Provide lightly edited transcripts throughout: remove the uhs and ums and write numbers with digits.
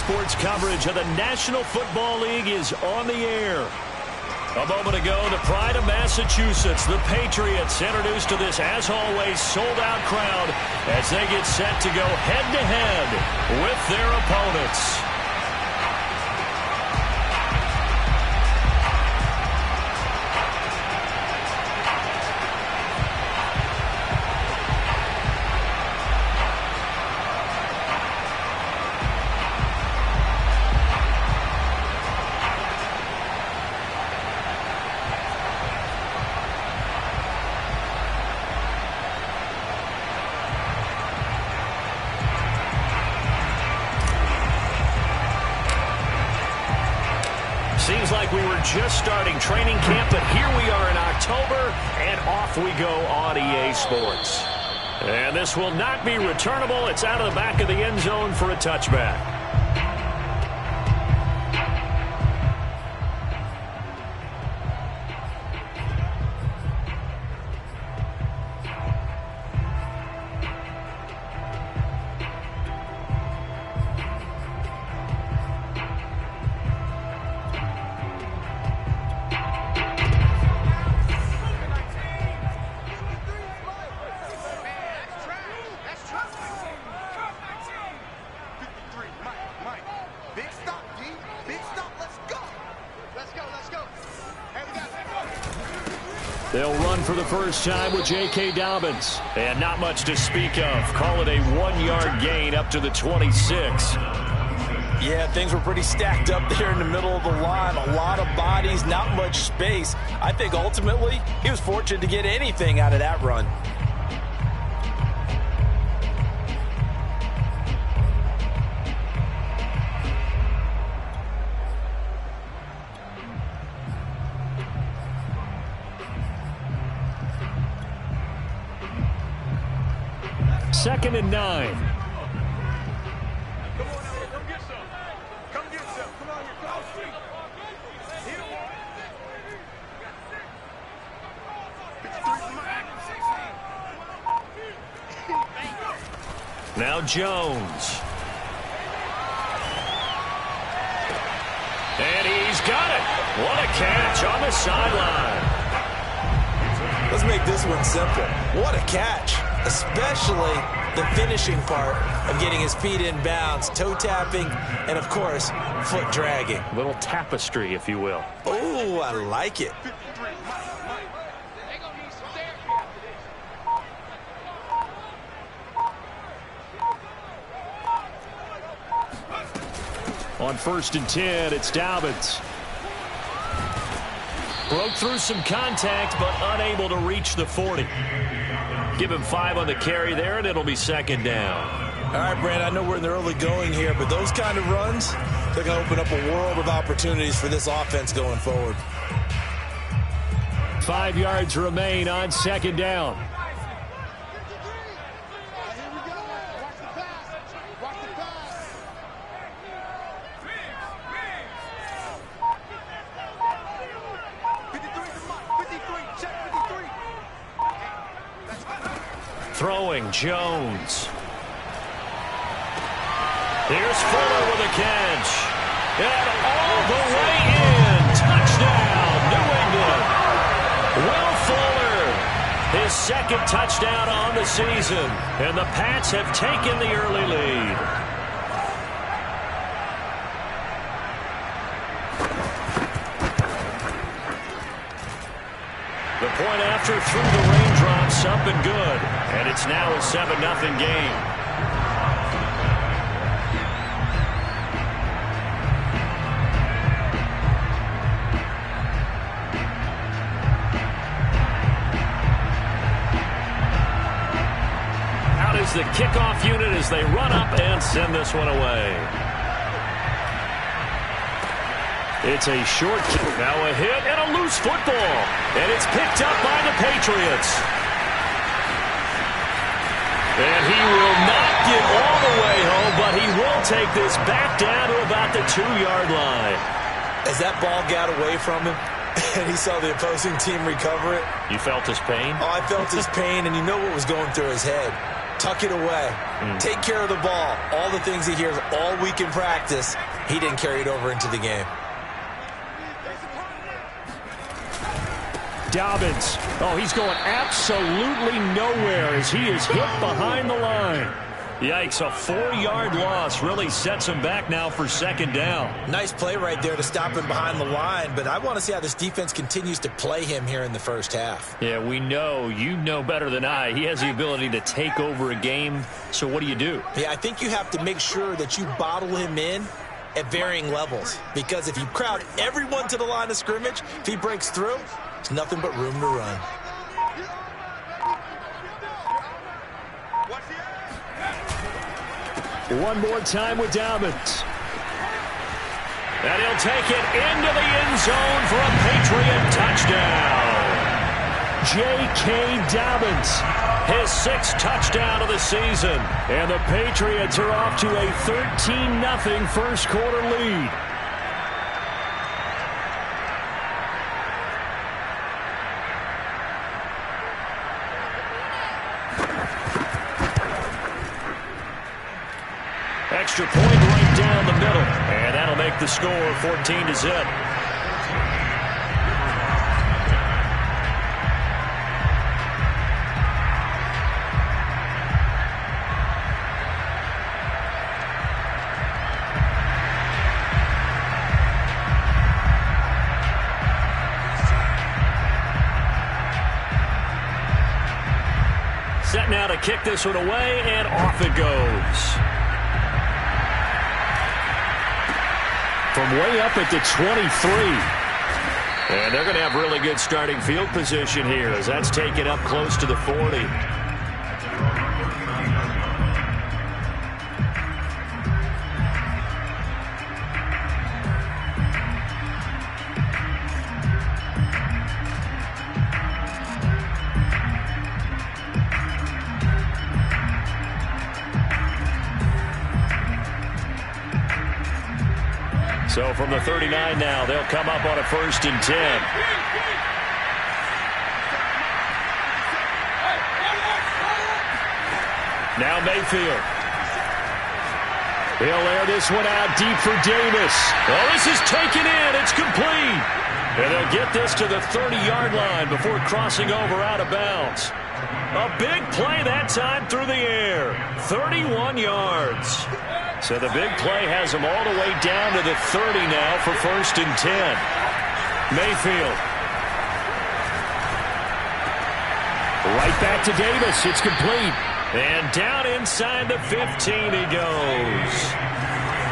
sports coverage of the National Football League is on the air. A moment ago, the pride of Massachusetts, the Patriots, introduced to this, as always, sold-out crowd as they get set to go head-to-head with their opponents. Seems like we were just starting training camp, but here we are in October, and off we go on EA Sports. And this will not be returnable. It's out of the back of the end zone for a touchback. They'll run for the first time with J.K. Dobbins. And not much to speak of. Call it a 1-yard gain up to the 26. Yeah, things were pretty stacked up there in the middle of the line. A lot of bodies, not much space. I think ultimately he was fortunate to get anything out of that run. Second and 9. Come get some. Come get some. Come on, here. Now Jones. And he's got it. What a catch on the sideline. Let's make this one simple. What a catch. Especially the finishing part of getting his feet in bounds, toe tapping, and of course, foot dragging. A little tapestry, if you will. Oh, I like it. On 1st and 10, it's Dobbins. Broke through some contact, but unable to reach the 40. Give him 5 on the carry there, and it'll be second down. All right, Brand, I know we're in the early going here, but those kind of runs, they're going to open up a world of opportunities for this offense going forward. 5 yards remain on second down. Throwing Jones. Here's Fuller with a catch. And all the way in. Touchdown, New England. Will Fuller, his second touchdown on the season. And the Pats have taken the early lead. The point after through the raindrops, up and good. And it's now a 7-0 game. Out is the kickoff unit as they run up and send this one away. It's a short kick. Now a hit and a loose football. And it's picked up by the Patriots. And he will not get all the way home, but he will take this back down to about the 2-yard line. As that ball got away from him and he saw the opposing team recover it. You felt his pain? Oh, I felt his pain, and you know what was going through his head. tuck it away, take care of the ball. All the things he hears all week in practice, he didn't carry it over into the game. Dobbins. Oh, he's going absolutely nowhere as he is hit behind the line. Yikes, a 4-yard loss really sets him back now for second down. Nice play right there to stop him behind the line, but I want to see how this defense continues to play him here in the first half. Yeah, we know, you know better than I, he has the ability to take over a game, so what do you do? Yeah, I think you have to make sure that you bottle him in at varying levels, because if you crowd everyone to the line of scrimmage, if he breaks through, there's nothing but room to run. One more time with Dobbins. And he'll take it into the end zone for a Patriot touchdown. J.K. Dobbins, his 6th touchdown of the season. And the Patriots are off to a 13-0 first quarter lead. Extra point right down the middle. And that'll make the score 14-0. Set now to kick this one away, and off it goes. From way up at the 23. And they're going to have really good starting field position here as that's taken up close to the 40. So from the 39 now, they'll come up on a 1st and 10. Now Mayfield. He'll air this one out deep for Davis. Oh, this is taken in. It's complete. And they'll get this to the 30-yard line before crossing over out of bounds. A big play that time through the air. 31 yards. So the big play has them all the way down to the 30 now for 1st and 10. Mayfield. Right back to Davis. It's complete. And down inside the 15 he goes.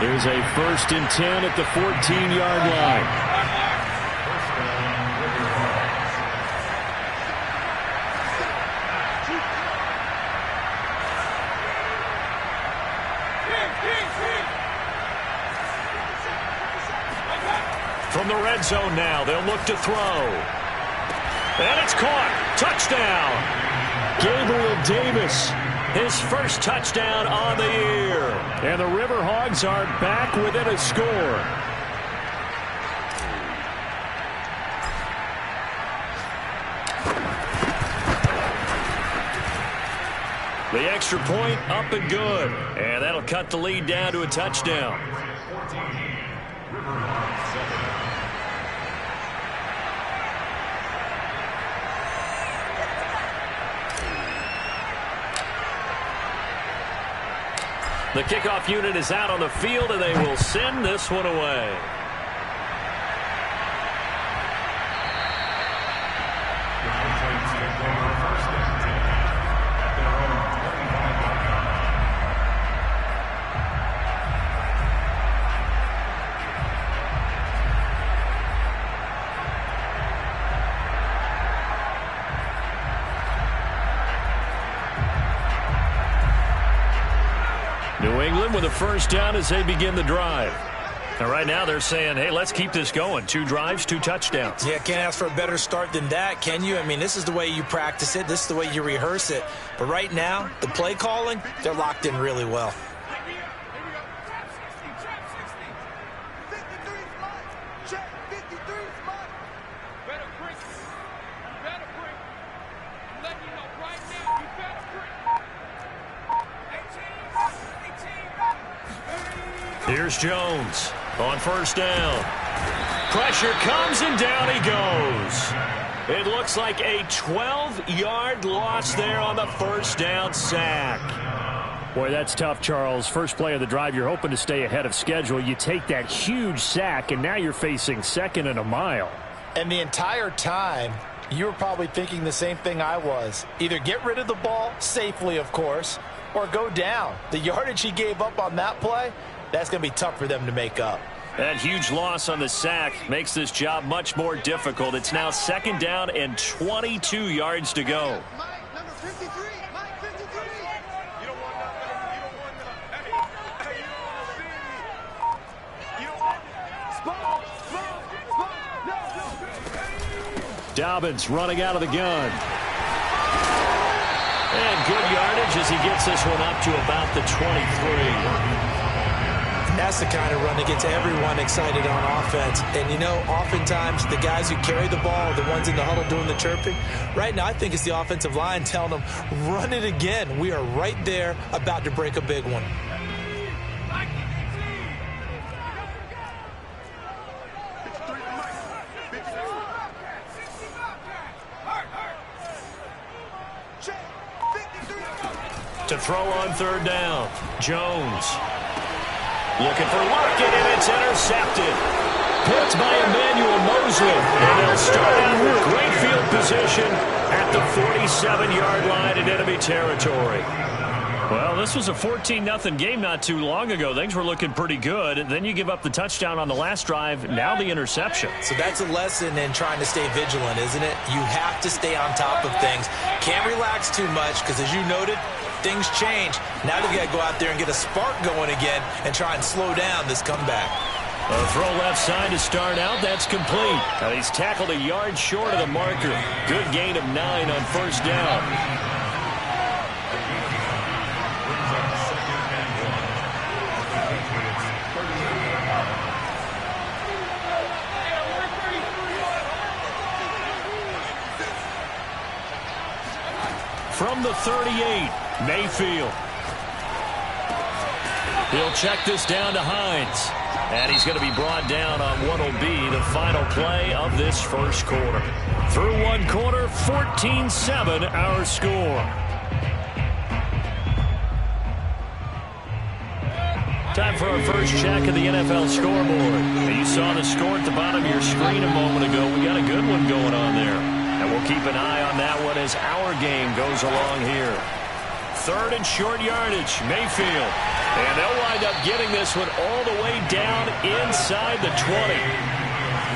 There's a 1st and 10 at the 14-yard line. From the red zone now, they'll look to throw. And it's caught. Touchdown. Gabriel Davis, his 1st touchdown on the year. And the Riverhogs are back within a score. The extra point up and good. And that'll cut the lead down to a touchdown. The kickoff unit is out on the field, and they will send this one away. New England with a 1st down as they begin the drive. And right now they're saying, hey, let's keep this going. 2 drives, 2 touchdowns. Yeah, can't ask for a better start than that, can you? I mean, this is the way you practice it. This is the way you rehearse it. But right now, the play calling, they're locked in really well. Here's Jones on first down. Pressure comes and down he goes. It looks like a 12-yard loss there on the first down sack. Boy, that's tough, Charles. First play of the drive, you're hoping to stay ahead of schedule. You take that huge sack, and now you're facing 2nd and a mile. And the entire time, you were probably thinking the same thing I was. Either get rid of the ball, safely, of course, or go down. The yardage he gave up on that play, that's going to be tough for them to make up. That huge loss on the sack makes this job much more difficult. It's now 2nd down and 22 yards to go. Mike, number 53. Mike, 53. You don't want nothing. You don't want nothing. Hey, you don't want Spot. Dobbins running out of the gun. And good yardage as he gets this one up to about the 23. That's the kind of run that gets everyone excited on offense. And, you know, oftentimes the guys who carry the ball are the ones in the huddle doing the chirping. Right now, I think it's the offensive line telling them, run it again. We are right there about to break a big one. To throw on third down, Jones. Looking for Larkin, and it's intercepted. Picked by Emmanuel Mosley. And they'll start out with great field position at the 47-yard line in enemy territory. Well, this was a 14-0 game not too long ago. Things were looking pretty good. And then you give up the touchdown on the last drive. Now the interception. So that's a lesson in trying to stay vigilant, isn't it? You have to stay on top of things. Can't relax too much because, as you noted, things change. Now they got to go out there and get a spark going again and try and slow down this comeback. A throw left side to start out. That's complete. Now he's tackled a yard short of the marker. Good gain of 9 on first down. From the 38, Mayfield. He'll check this down to Hines. And he's going to be brought down on what will be the final play of this first quarter. Through one quarter, 14-7 our score. Time for our first check of the NFL scoreboard. You saw the score at the bottom of your screen a moment ago. We got a good one going on there. And we'll keep an eye on that one as our game goes along here. 3rd and short yardage, Mayfield. And they'll wind up getting this one all the way down inside the 20.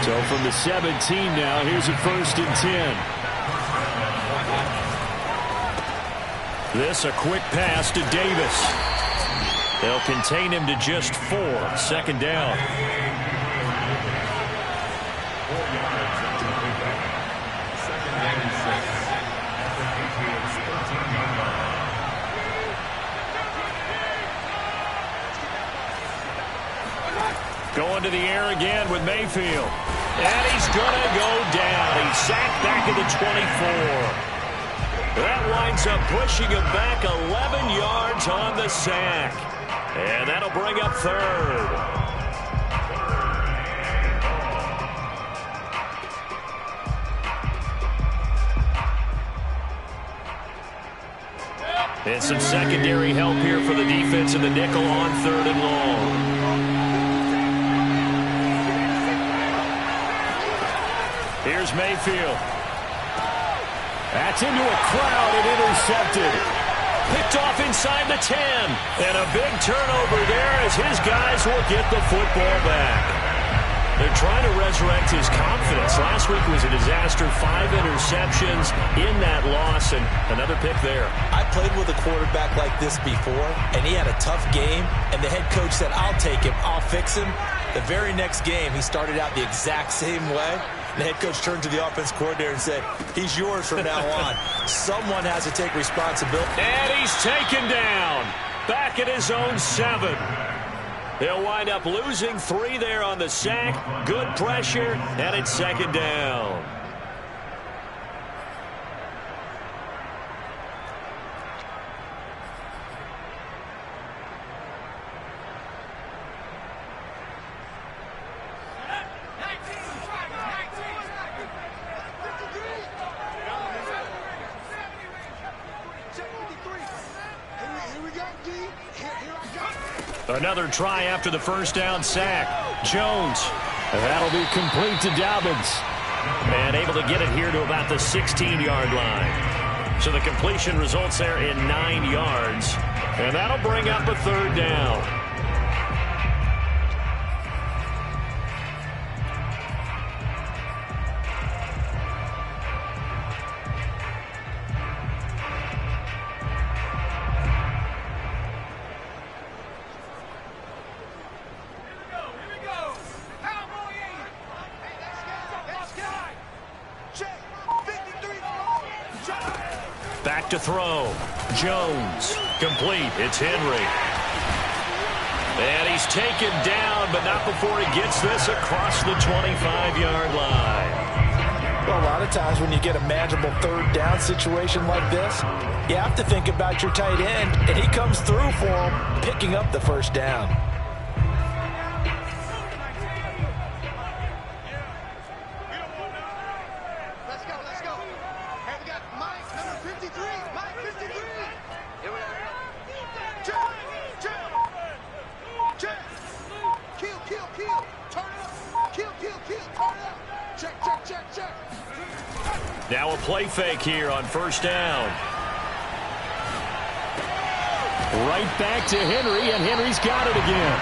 So from the 17 now, here's a 1st and 10. This a quick pass to Davis. They'll contain him to just 4. 2nd down. Going to the air again with Mayfield. And he's going to go down. He's sacked back at the 24. That winds up pushing him back 11 yards on the sack. And that'll bring up 3rd. And some secondary help here for the defense in the nickel on 3rd and long. Here's Mayfield. That's into a crowd and intercepted. Picked off inside the 10. And a big turnover there as his guys will get the football back. They're trying to resurrect his confidence. Last week was a disaster. 5 interceptions in that loss, and another pick there. I played with a quarterback like this before, and he had a tough game, and the head coach said, I'll take him, I'll fix him. The very next game, he started out the exact same way. The head coach turned to the offense coordinator and said, he's yours from now on. Someone has to take responsibility. And he's taken down. Back at his own 7. They'll wind up losing 3 there on the sack. Good pressure, and it's 2nd down. Another try after the first down sack. Jones. That'll be complete to Dobbins. And able to get it here to about the 16-yard line. So the completion results there in 9 yards. And that'll bring up a third down. Back to throw. Jones. Complete. It's Henry. And he's taken down, but not before he gets this across the 25-yard line. Well, a lot of times when you get a manageable third down situation like this, you have to think about your tight end, and he comes through for him, picking up the first down. Now a play fake here on first down. Right back to Henry, and Henry's got it again.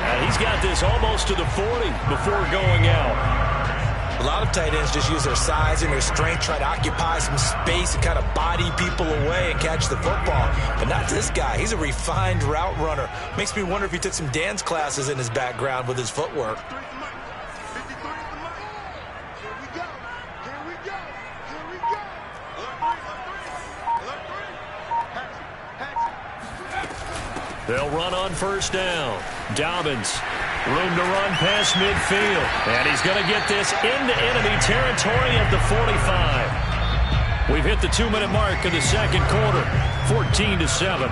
And he's got this almost to the 40 before going out. A lot of tight ends just use their size and their strength, try to occupy some space and kind of body people away and catch the football. But not this guy. He's a refined route runner. Makes me wonder if he took some dance classes in his background with his footwork. They'll run on first down. Dobbins, room to run past midfield. And he's going to get this into enemy territory at the 45. We've hit the 2-minute mark of the second quarter, 14-7.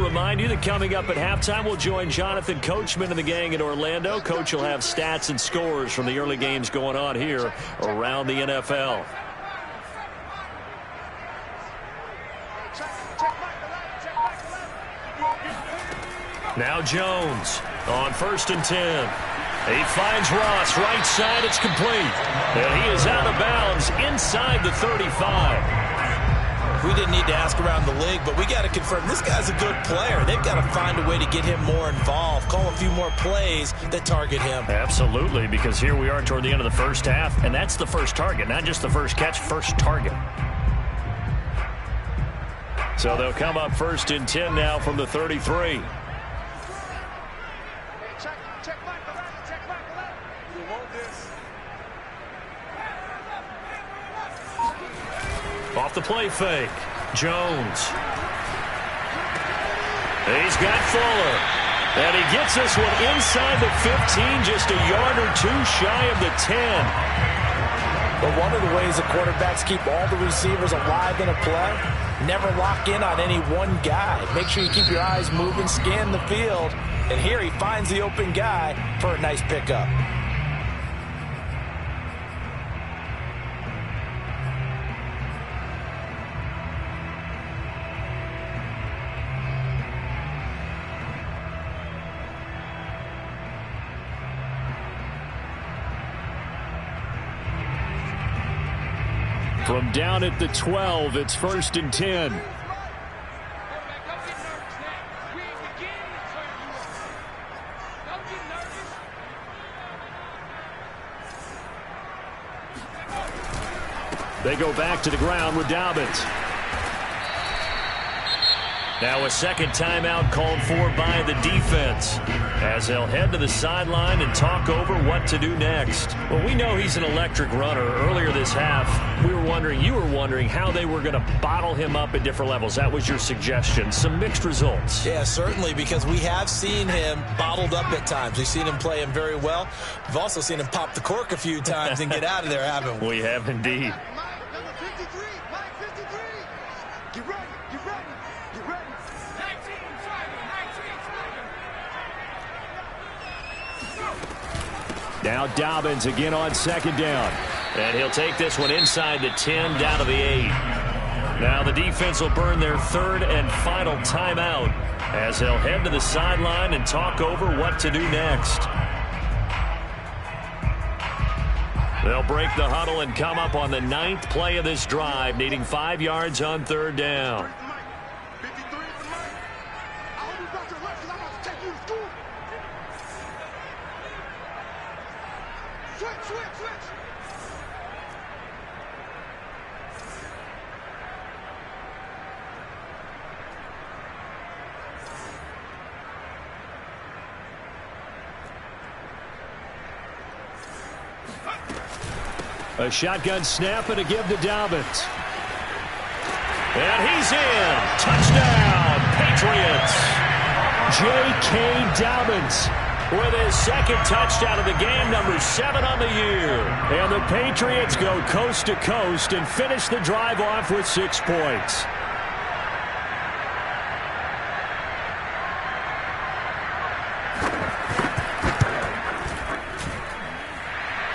Remind you that coming up at halftime, we'll join Jonathan Coachman and the gang in Orlando. Coach will have stats and scores from the early games going on here around the NFL. Now Jones on 1st and 10. He finds Ross right side. It's complete. And he is out of bounds inside the 35. We didn't need to ask around the league, but we got to confirm this guy's a good player. They've got to find a way to get him more involved, call a few more plays that target him. Absolutely, because here we are toward the end of the first half, and that's the first target, not just the first catch, first target. So they'll come up 1st and 10 now from the 33. Off the play fake. Jones. He's got Fuller. And he gets this one inside the 15, just a yard or two shy of the 10. But one of the ways the quarterbacks keep all the receivers alive in a play, never lock in on any one guy. Make sure you keep your eyes moving, scan the field. And here he finds the open guy for a nice pickup. From down at the 12, it's 1st and 10. They go back to the ground with Dobbins. Now a second timeout called for by the defense as they'll head to the sideline and talk over what to do next. Well, we know he's an electric runner. Earlier this half, you were wondering how they were going to bottle him up at different levels. That was your suggestion. Some mixed results. Yeah, certainly, because we have seen him bottled up at times. We've seen him play him very well. We've also seen him pop the cork a few times and get out of there, haven't we? We have indeed. Now Dobbins again on second down. And he'll take this one inside the 10, down to the 8. Now the defense will burn their third and final timeout as they'll head to the sideline and talk over what to do next. They'll break the huddle and come up on the 9th play of this drive, needing 5 yards on third down. A shotgun snap and a give to Dobbins. And he's in. Touchdown, Patriots. J.K. Dobbins With his second touchdown of the game, number 7 on the year. And the Patriots go coast to coast and finish the drive off with 6 points.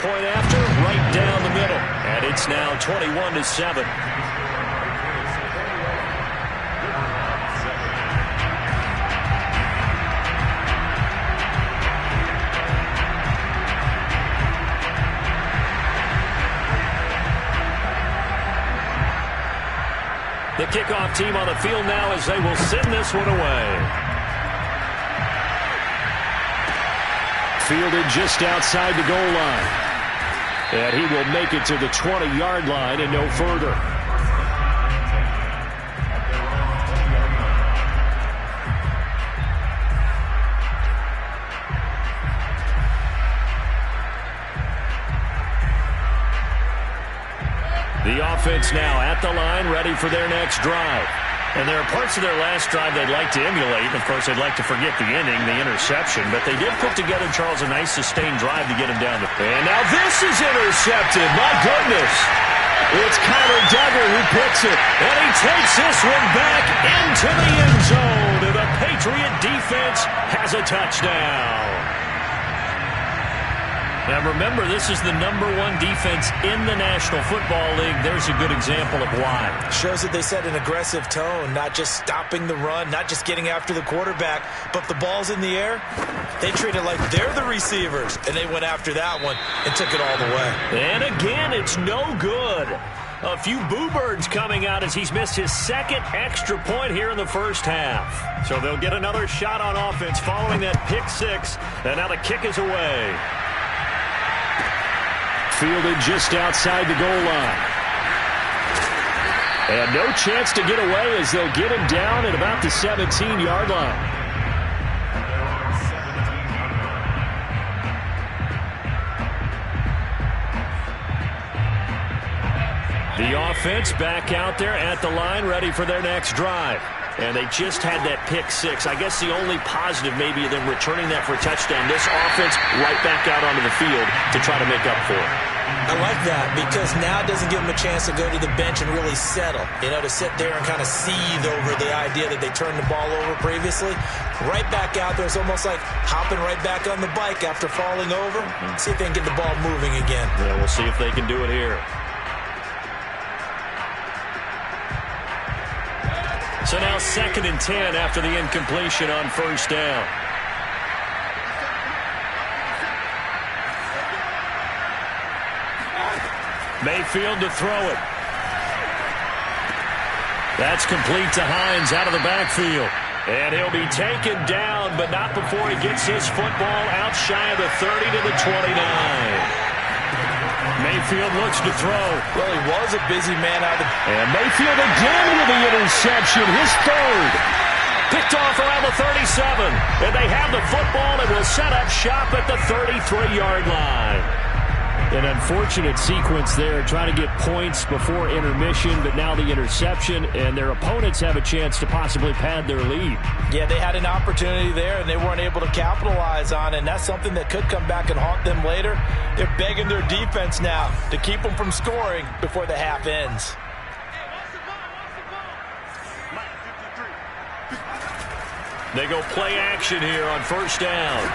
Point after, right down the middle. And it's now 21-7. The kickoff team on the field now as they will send this one away. Fielded just outside the goal line. And he will make it to the 20-yard line and no further. The offense now at the line, ready for their next drive. And there are parts of their last drive they'd like to emulate. Of course, they'd like to forget the inning, the interception. But they did put together, Charles, a nice sustained drive to get him down the field. And now this is intercepted. My goodness. It's Kyler Duggar who picks it. And he takes this one back into the end zone. And the Patriot defense has a touchdown. Now remember, this is the #1 defense in the National Football League. There's a good example of why. Shows that they set an aggressive tone, not just stopping the run, not just getting after the quarterback, but if the ball's in the air, they treat it like they're the receivers, and they went after that one and took it all the way. And again, it's no good. A few boo birds coming out as he's missed his second extra point here in the first half. So they'll get another shot on offense following that pick 6, and now the kick is away. Fielded just outside the goal line. And no chance to get away as they'll get him down at about the 17-yard line. The offense back out there at the line, ready for their next drive. And they just had that pick 6. I guess the only positive maybe of them returning that for a touchdown. This offense right back out onto the field to try to make up for it. I like that because now it doesn't give them a chance to go to the bench and really settle. You know, to sit there and kind of seethe over the idea that they turned the ball over previously. Right back out there. It's almost like hopping right back on the bike after falling over. See if they can get the ball moving again. Yeah, we'll see if they can do it here. So now 2nd and 10 after the incompletion on first down. Mayfield to throw it. That's complete to Hines out of the backfield. And he'll be taken down, but not before he gets his football out shy of the 30 to the 29. Mayfield looks to throw. Well, he was a busy man out of the... And Mayfield again with the interception, his third. Picked off around the 37. And they have the football and will set up shop at the 33-yard line. An unfortunate sequence there, trying to get points before intermission, but now the interception, and their opponents have a chance to possibly pad their lead. Yeah, they had an opportunity there, and they weren't able to capitalize on it, and that's something that could come back and haunt them later. They're begging their defense now to keep them from scoring before the half ends. They go play action here on first down.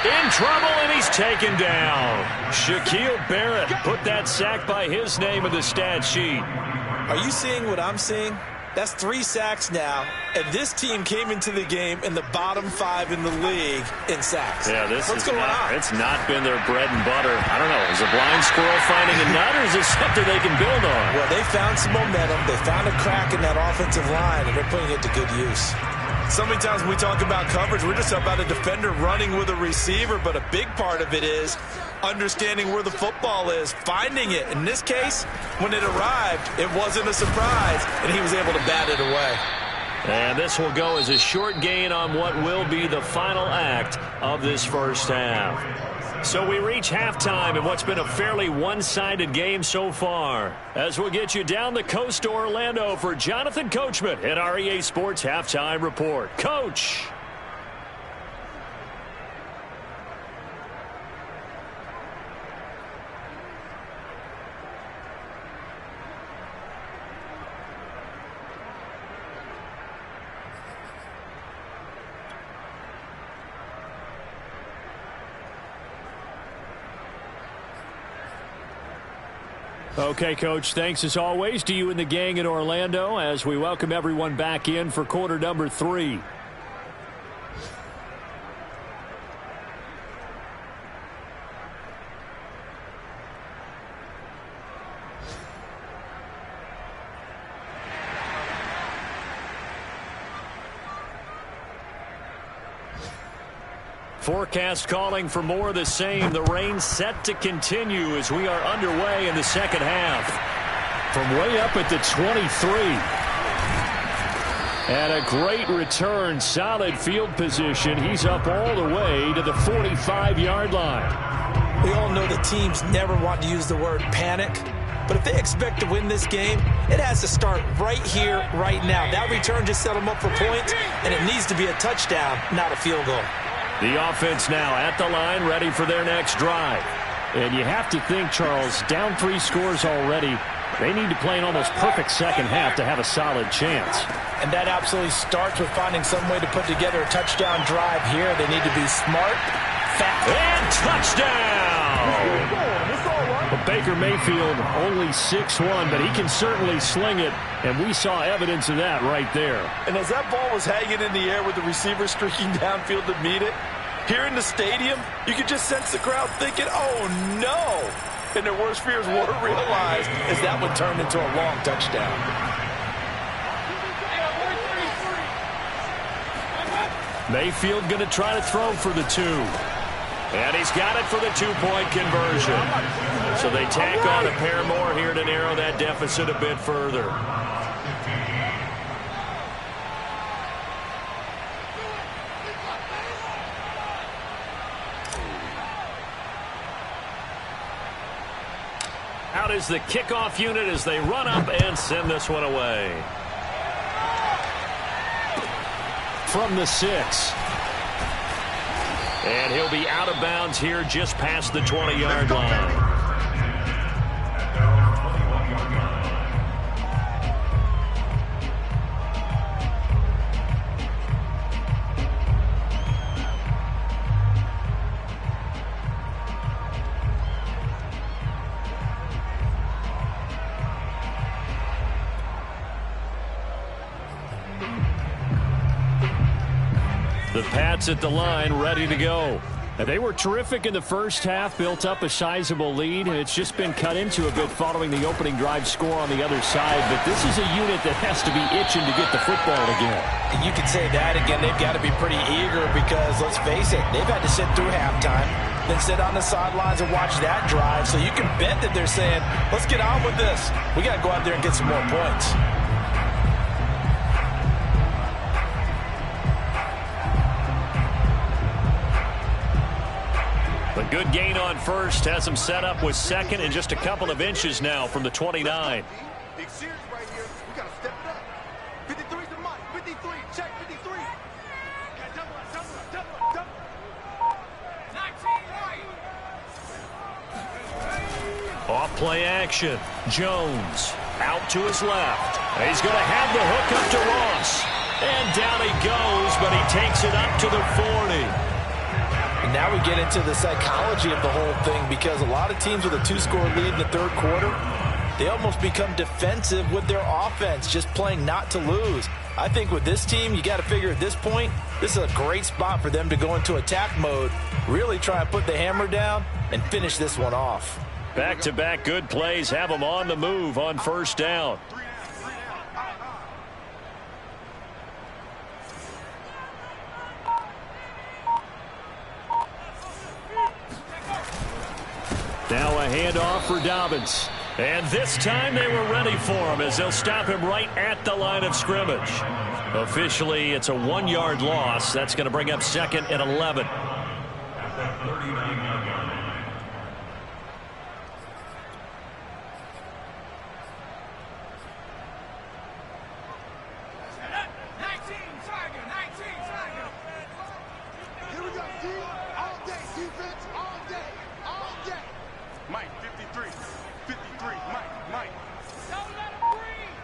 In trouble, and he's taken down. Shaquille Barrett put that sack by his name in the stat sheet. Are you seeing what I'm seeing? That's 3 sacks now, and this team came into the game in the bottom 5 in the league in sacks. Yeah, What's going on? It's not been their bread and butter. I don't know. Is a blind squirrel finding a nut, or is this something they can build on? Well, they found some momentum. They found a crack in that offensive line, and they're putting it to good use. So many times when we talk about coverage, we're just about a defender running with a receiver, but a big part of it is understanding where the football is, finding it. In this case, when it arrived, it wasn't a surprise, and he was able to bat it away. And this will go as a short gain on what will be the final act of this first half. So we reach halftime in what's been a fairly one-sided game so far. As we'll get you down the coast to Orlando for Jonathan Coachman at our EA Sports Halftime Report. Coach. Okay, Coach, thanks as always to you and the gang in Orlando as we welcome everyone back in for quarter number 3. Forecast calling for more of the same. The rain set to continue as we are underway in the second half. From way up at the 23. And a great return, solid field position. He's up all the way to the 45-yard line. We all know the teams never want to use the word panic, but if they expect to win this game, it has to start right here, right now. That return just set them up for points, and it needs to be a touchdown, not a field goal. The offense now at the line, ready for their next drive. And you have to think, Charles, down 3 scores already. They need to play an almost perfect second half to have a solid chance. And that absolutely starts with finding some way to put together a touchdown drive here. They need to be smart, fast. And touchdown! Well, Baker Mayfield only 6'1", but he can certainly sling it, and we saw evidence of that right there. And as that ball was hanging in the air with the receiver streaking downfield to meet it, here in the stadium, you could just sense the crowd thinking, oh no! And their worst fears were realized as that would turn into a long touchdown. Mayfield going to try to throw for the 2. And he's got it for the 2-point conversion. So they tack on a pair more here to narrow that deficit a bit further. Out is the kickoff unit as they run up and send this one away. From the 6. And he'll be out of bounds here just past the 20-yard line. The Pats at the line, ready to go. And they were terrific in the first half, built up a sizable lead, and it's just been cut into a bit following the opening drive score on the other side. But this is a unit that has to be itching to get the football again. And you could say that again. They've got to be pretty eager because, let's face it, they've had to sit through halftime, then sit on the sidelines and watch that drive. So you can bet that they're saying, let's get on with this. We got to go out there and get some more points. A good gain on first has him set up with second and just a couple of inches now from the 29. Big series right here. We got to step it up. 53's the mark. 53. Check 53. Double. 19 right. Off play action. Jones out to his left. He's going to have the hook up to Ross. And down he goes, but he takes it up to the 40. And now we get into the psychology of the whole thing, because a lot of teams with a 2-score lead in the third quarter, they almost become defensive with their offense, just playing not to lose. I think with this team, you got to figure at this point, this is a great spot for them to go into attack mode, really try and put the hammer down and finish this one off. Back-to-back good plays have them on the move on first down. Now a handoff for Dobbins. And this time they were ready for him as they'll stop him right at the line of scrimmage. Officially, it's a 1-yard loss. That's going to bring up 2nd and 11. Here we go, D. All day, defense, all day, all day. Mike, 53, 53, Mike. Don't let him breathe.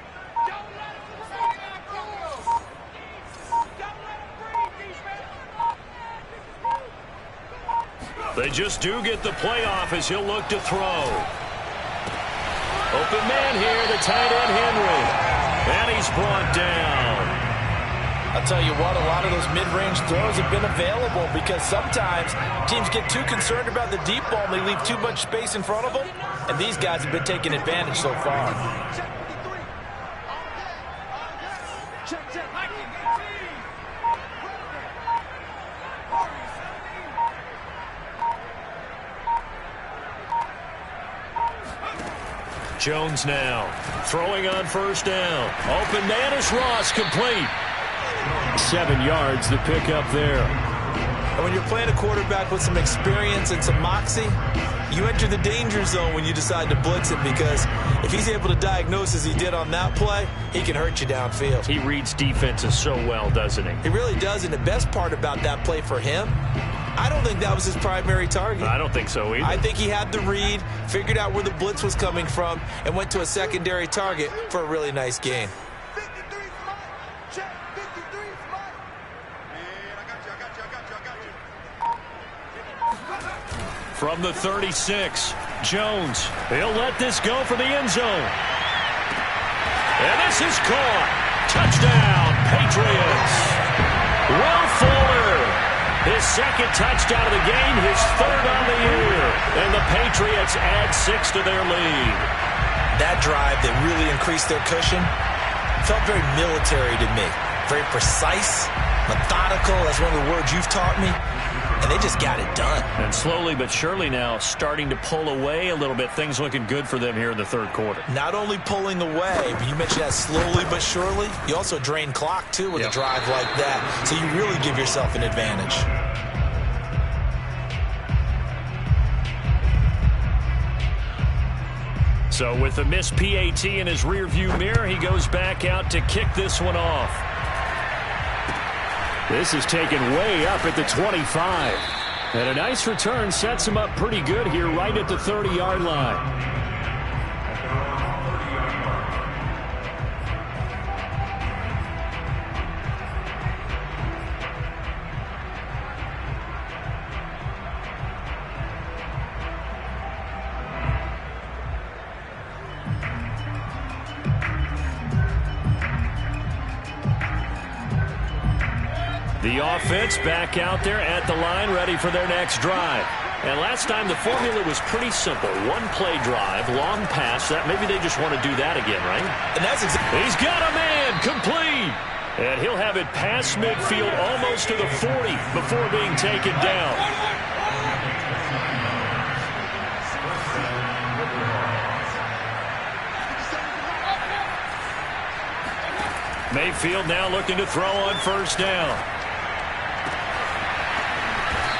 Don't let him breathe. Don't let him breathe, defense. They just do get the play off as he'll look to throw. Open man here, the tight end Henry. And he's brought down. I'll tell you what, a lot of those mid-range throws have been available because sometimes teams get too concerned about the deep ball and they leave too much space in front of them, and these guys have been taking advantage so far. Check 53. All day, all day. Check, Mike, 18. Jones now throwing on first down. Open man is Ross, complete. 7 yards to pick up there. And when you're playing a quarterback with some experience and some moxie, you enter the danger zone when you decide to blitz him, because if he's able to diagnose as he did on that play, he can hurt you downfield. He reads defenses so well, doesn't he? He really does, and the best part about that play for him, I don't think that was his primary target. I don't think so either. I think he had the read, figured out where the blitz was coming from, and went to a secondary target for a really nice gain. 53 for Mike. Check, 53 for Mike. Man, I got you. From the 36, Jones. He'll let this go for the end zone. And this is caught. Touchdown, Patriots. Will Fuller. His second touchdown of the game, his third on the year. And the Patriots add 6 to their lead. That drive that really increased their cushion felt very military to me. Very precise, methodical. That's one of the words you've taught me. And they just got it done. And slowly but surely now starting to pull away a little bit. Things looking good for them here in the third quarter. Not only pulling away, but you mentioned that slowly but surely. You also drain clock, too, with a drive like that. So you really give yourself an advantage. So with a missed PAT in his rearview mirror, he goes back out to kick this one off. This is taken way up at the 25. And a nice return sets him up pretty good here right at the 30-yard line. The offense back out there at the line, ready for their next drive. And last time the formula was pretty simple. One play drive, long pass. That maybe they just want to do that again, right? And that's exactly. He's got a man, complete. And he'll have it past midfield almost to the 40 before being taken down. Mayfield now looking to throw on first down.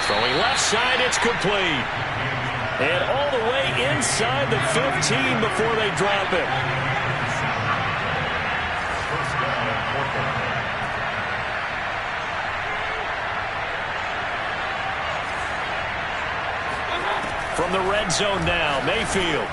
Throwing left side, it's complete. And all the way inside the 15 before they drop it. From the red zone now, Mayfield.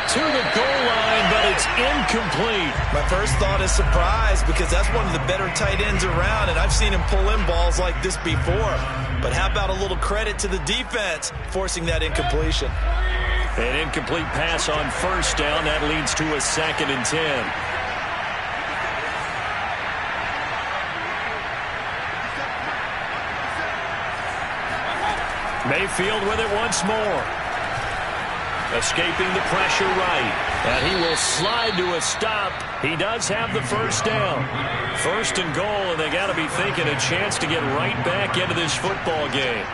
To the goal line, but it's incomplete. My first thought is surprise because that's one of the better tight ends around, and I've seen him pull in balls like this before. But how about a little credit to the defense forcing that incompletion? An incomplete pass on first down. That leads to a 2nd and 10. Mayfield with it once more. Escaping the pressure right. And he will slide to a stop. He does have the first down. 1st and goal, and they got to be thinking a chance to get right back into this football game.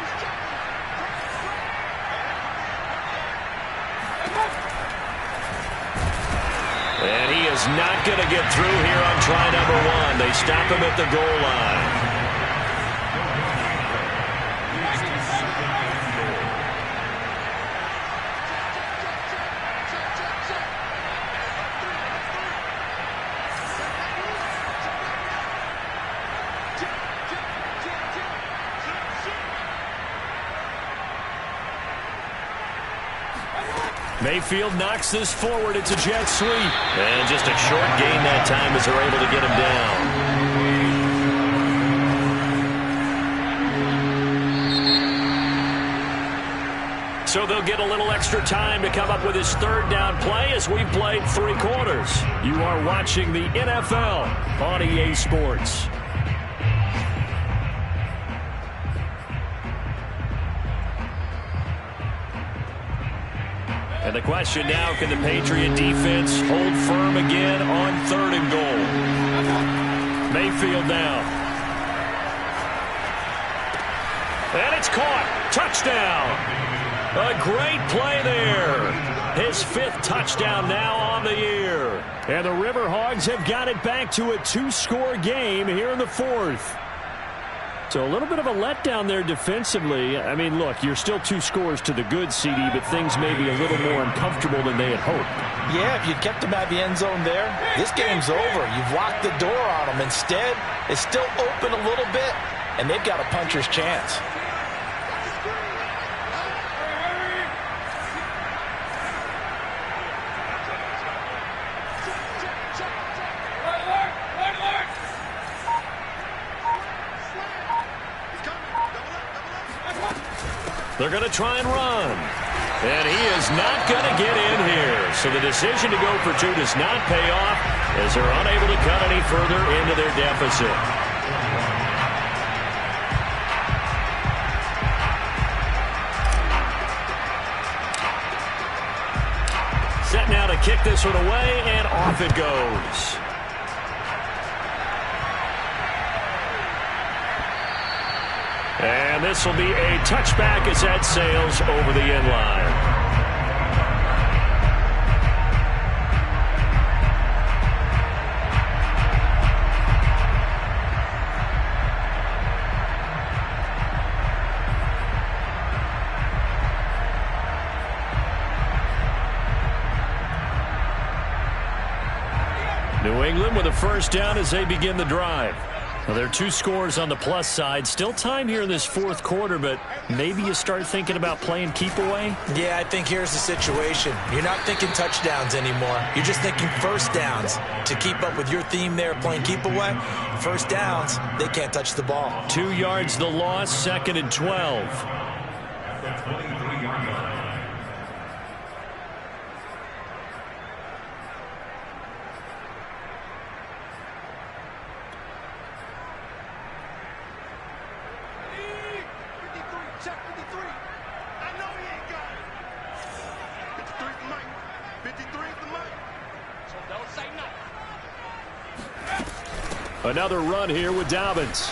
And he is not going to get through here on try number 1. They stop him at the goal line. Mayfield knocks this forward. It's a jet sweep. And just a short gain that time as they're able to get him down. So they'll get a little extra time to come up with his 3rd down play as we've played 3 quarters. You are watching the NFL on EA Sports. And the question now, can the Patriot defense hold firm again on 3rd and goal? Mayfield now. And it's caught. Touchdown. A great play there. His 5th touchdown now on the year. And the Riverhogs have got it back to a 2-score game here in the 4th. So a little bit of a letdown there defensively. I mean, look, you're still 2 scores to the good, CD, but things may be a little more uncomfortable than they had hoped. Yeah, if you'd kept them at the end zone there, this game's over. You've locked the door on them. Instead, it's still open a little bit, and they've got a puncher's chance. They're going to try and run. And he is not going to get in here. So the decision to go for 2 does not pay off as they're unable to cut any further into their deficit. Set now to kick this one away, and off it goes. And this will be a touchback as that sails over the end line. New England with a first down as they begin the drive. Well, there are 2 scores on the plus side. Still time here in this 4th quarter, but maybe you start thinking about playing keep away? Yeah, I think here's the situation. You're not thinking touchdowns anymore. You're just thinking first downs. To keep up with your theme there, playing keep away, first downs, they can't touch the ball. 2 yards the loss, 2nd and 12. Another run here with Dobbins.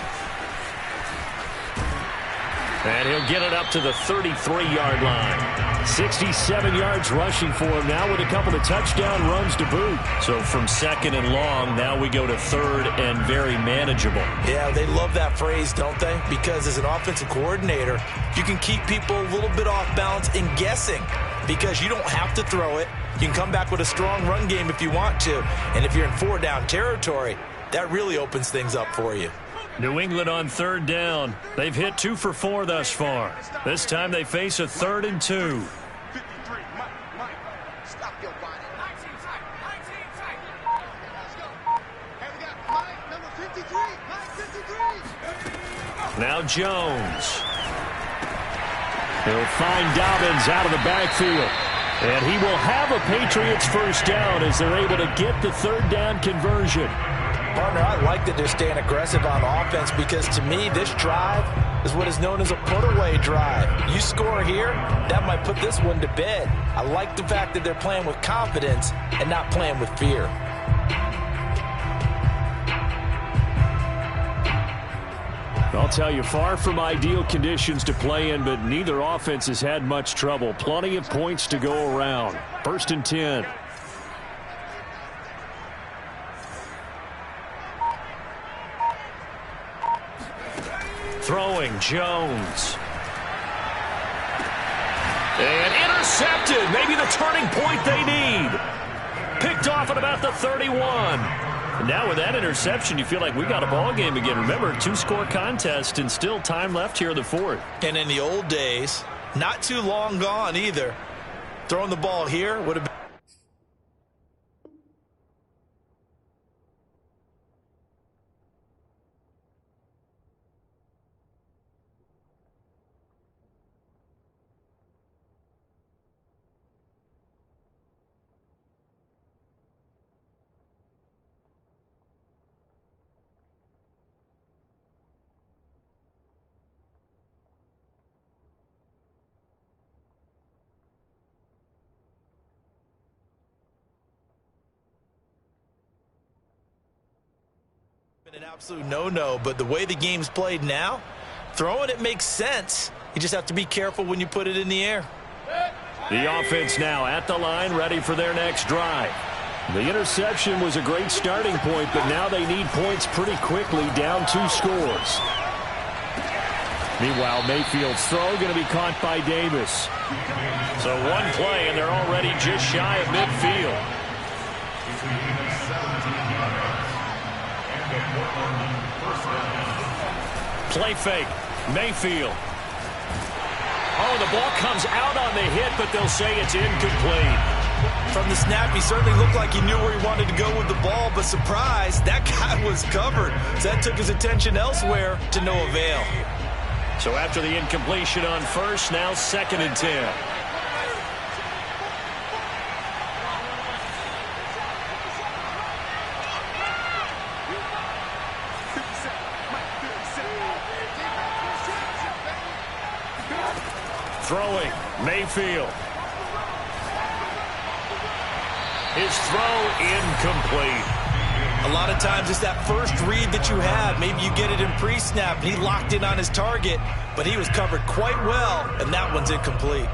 And he'll get it up to the 33-yard line. 67 yards rushing for him now with a couple of touchdown runs to boot. So from 2nd and long, now we go to 3rd and very manageable. Yeah, they love that phrase, don't they? Because as an offensive coordinator, you can keep people a little bit off balance and guessing because you don't have to throw it. You can come back with a strong run game if you want to. And if you're in 4-down territory, that really opens things up for you. New England on 3rd down. They've hit 2 for 4 thus far. This time they face a 3rd and 2. 53, Mike, stop your body. Now Jones. He'll find Dobbins out of the backfield. And he will have a Patriots first down as they're able to get the third down conversion. Partner, I like that they're staying aggressive on offense because to me, this drive is what is known as a put-away drive. You score here, that might put this one to bed. I like the fact that they're playing with confidence and not playing with fear. I'll tell you, far from ideal conditions to play in, but neither offense has had much trouble. Plenty of points to go around. 1st and 10. Throwing, Jones. And intercepted. Maybe the turning point they need. Picked off at about the 31. And now with that interception, you feel like we got a ball game again. Remember, 2-score contest and still time left here in the 4th. And in the old days, not too long gone either, throwing the ball here would have been. An absolute no-no, but the way the game's played now, throwing it makes sense. You just have to be careful when you put it in the air. The offense now at the line, ready for their next drive. The interception was a great starting point, but now they need points pretty quickly, down 2 scores. Meanwhile, Mayfield's throw going to be caught by Davis. So one play, and they're already just shy of midfield. Play fake. Mayfield. Oh, the ball comes out on the hit, but they'll say it's incomplete. From the snap, he certainly looked like he knew where he wanted to go with the ball, but surprise, that guy was covered. So that took his attention elsewhere to no avail. So after the incompletion on first, now 2nd and 10. Throwing, Mayfield. His throw incomplete. A lot of times it's that first read that you have. Maybe you get it in pre-snap, and he locked in on his target, but he was covered quite well, and that one's incomplete.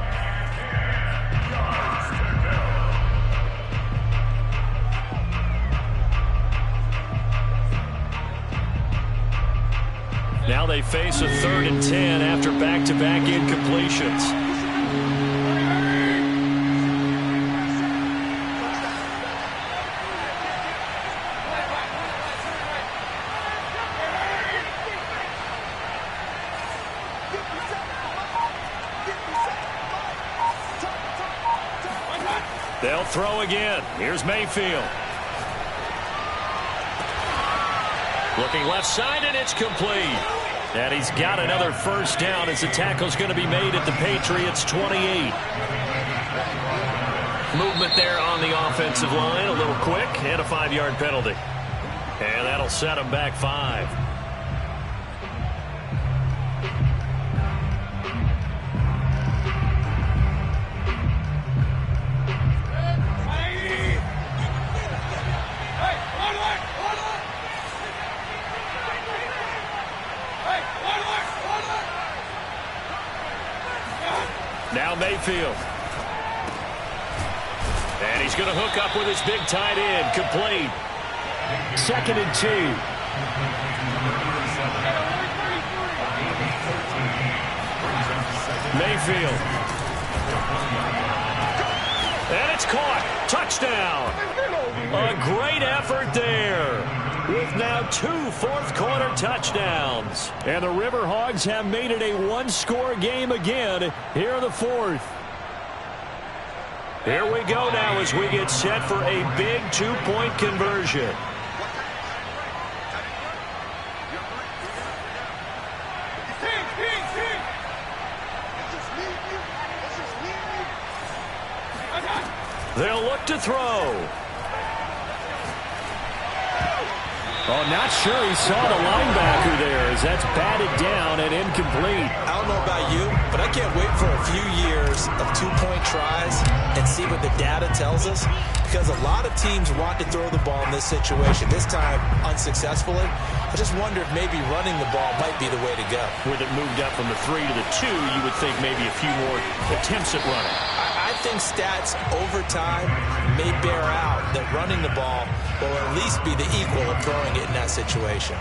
Now they face a 3rd and 10 after back-to-back incompletions. They'll throw again. Here's Mayfield. Looking left side, and it's complete. And he's got another first down as the tackle's going to be made at the Patriots' 28. Movement there on the offensive line, a little quick, and a 5-yard penalty. And that'll set him back 5. Now Mayfield. And he's going to hook up with his big tight end. Complete. 2nd and 2. Mayfield. And it's caught. Touchdown. A great effort there. With now 2 fourth-quarter touchdowns. And the Riverhogs have made it a 1-score game again here in the 4th. Here we go now as we get set for a big 2-point conversion. Back to throw. Oh, not sure he saw the linebacker there as that's batted down and incomplete. I don't know about you, but I can't wait for a few years of two-point tries and see what the data tells us, because a lot of teams want to throw the ball in this situation, this time unsuccessfully. I just wonder if maybe running the ball might be the way to go. With it moved up from the 3 to the 2, you would think maybe a few more attempts at running. I think stats over time may bear out that running the ball will at least be the equal of throwing it in that situation.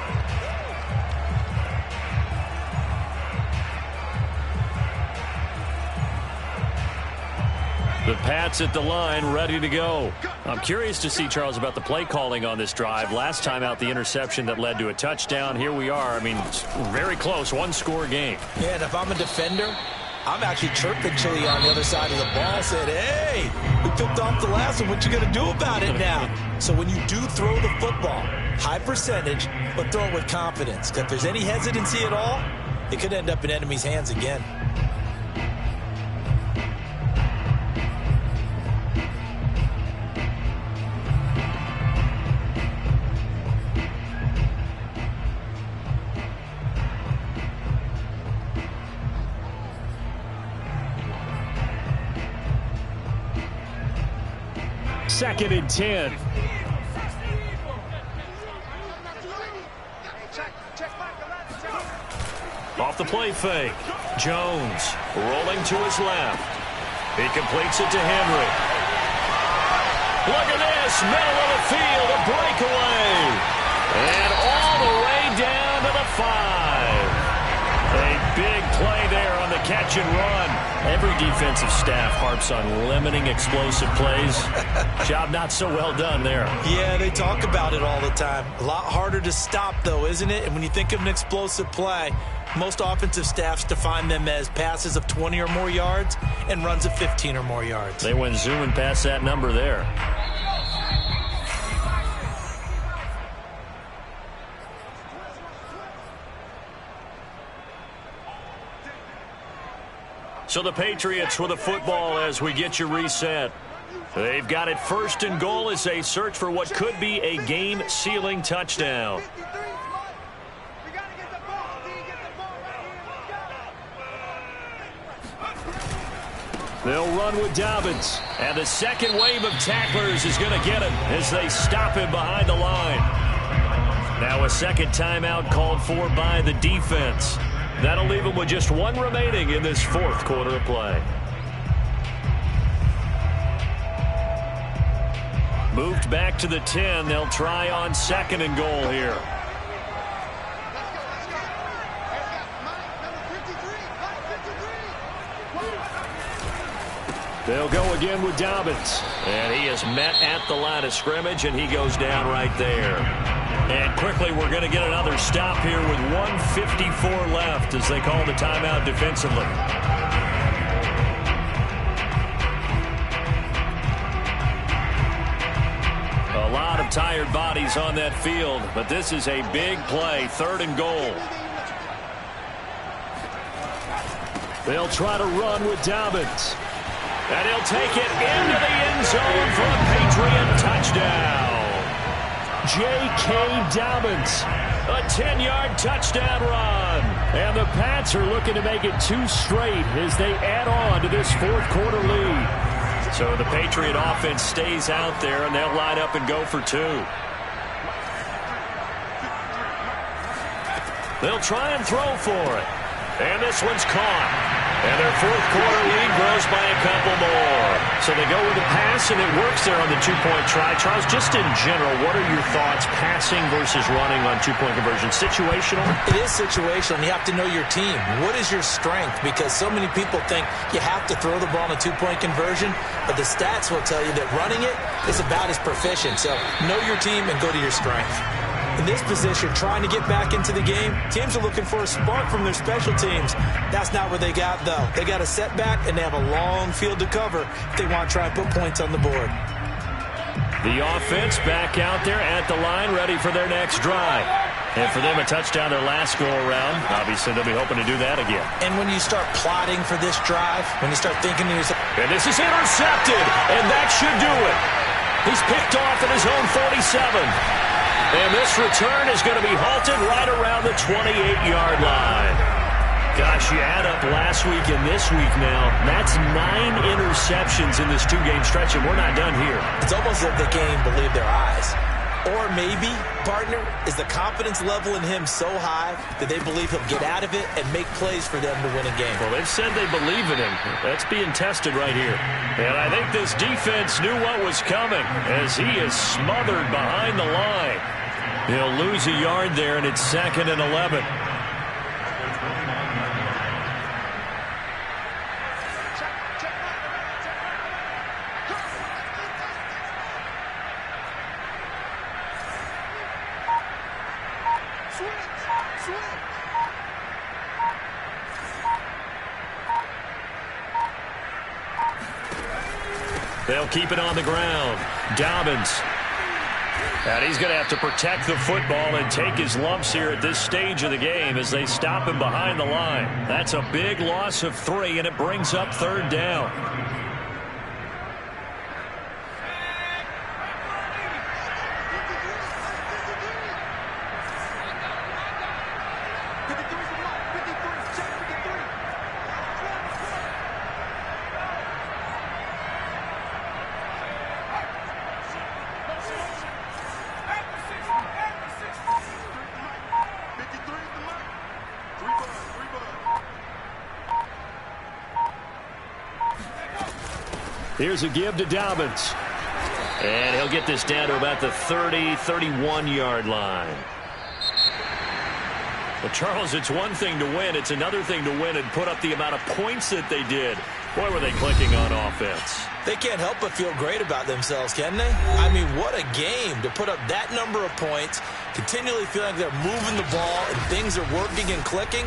The Pats at the line, ready to go. I'm curious to see, Charles, about the play calling on this drive. Last time out, the interception that led to a touchdown. Here we are. I mean, it's very close, one-score game. Yeah, and if I'm a defender, I'm actually chirping Chili on the other side of the ball, said, hey, we picked off the last one. What you going to do about it now? So when you do throw the football, high percentage, but throw it with confidence. Because if there's any hesitancy at all, it could end up in enemy's hands again. Second and 10. Off the play fake. Jones rolling to his left. He completes it to Henry. Look at this. Middle of the field. A breakaway. And all the way down to the 5. A big play there on the catch and run. Every defensive staff harps on limiting explosive plays. Job not so well done there. Yeah, they talk about it all the time. A lot harder to stop, though, isn't it? And when you think of an explosive play, most offensive staffs define them as passes of 20 or more yards and runs of 15 or more yards. They went zooming past that number there. So the Patriots with the football as we get you reset. They've got it first and goal as they search for what could be a game-sealing touchdown. They'll run with Dobbins. And the second wave of tacklers is going to get him as they stop him behind the line. Now a second timeout called for by the defense. That'll leave them with just one remaining in this fourth quarter of play. Moved back to the 10. They'll try on second and goal here. They'll go again with Dobbins. And he is met at the line of scrimmage, and he goes down right there. And quickly, we're going to get another stop here with 1:54 left as they call the timeout defensively. A lot of tired bodies on that field, but this is a big play, third and goal. They'll try to run with Dobbins. And he'll take it into the end zone for a Patriot touchdown. J.K. Dobbins, a 10-yard touchdown run. And the Pats are looking to make it 2 straight as they add on to this fourth quarter lead. So the Patriot offense stays out there, and they'll line up and go for 2. They'll try and throw for it. And this one's caught. And their fourth quarter lead grows by a couple more. So they go with the pass, and it works there on the two-point try. Charles, just in general, what are your thoughts passing versus running on two-point conversion? Situational? It is situational, and you have to know your team. What is your strength? Because so many people think you have to throw the ball in a two-point conversion, but the stats will tell you that running it is about as proficient. So know your team and go to your strength. In this position, trying to get back into the game, teams are looking for a spark from their special teams. That's not what they got, though. They got a setback, and they have a long field to cover if they want to try and put points on the board. The offense back out there at the line, ready for their next drive. And for them, a touchdown their last go-around. Obviously, they'll be hoping to do that again. And when you start plotting for this drive, when you start thinking to yourself... And this is intercepted, and that should do it. He's picked off at his own 47. And this return is going to be halted right around the 28-yard line. Gosh, you add up last week and this week now, that's 9 interceptions in this two-game stretch, and we're not done here. It's almost as if they can't even believe their eyes. Or maybe, partner, is the confidence level in him so high that they believe he'll get out of it and make plays for them to win a game. Well, they've said they believe in him. That's being tested right here. And I think this defense knew what was coming as he is smothered behind the line. He'll lose a yard there, and it's 2nd and 11. They'll keep it on the ground. Dobbins. And he's going to have to protect the football and take his lumps here at this stage of the game as they stop him behind the line. That's a big loss of 3, and it brings up 3rd down. Here's a give to Dobbins. And he'll get this down to about the 30, 31-yard line. Well, Charles, it's one thing to win. It's another thing to win and put up the amount of points that they did. Boy, were they clicking on offense. They can't help but feel great about themselves, can they? I mean, what a game to put up that number of points, continually feeling like they're moving the ball and things are working and clicking.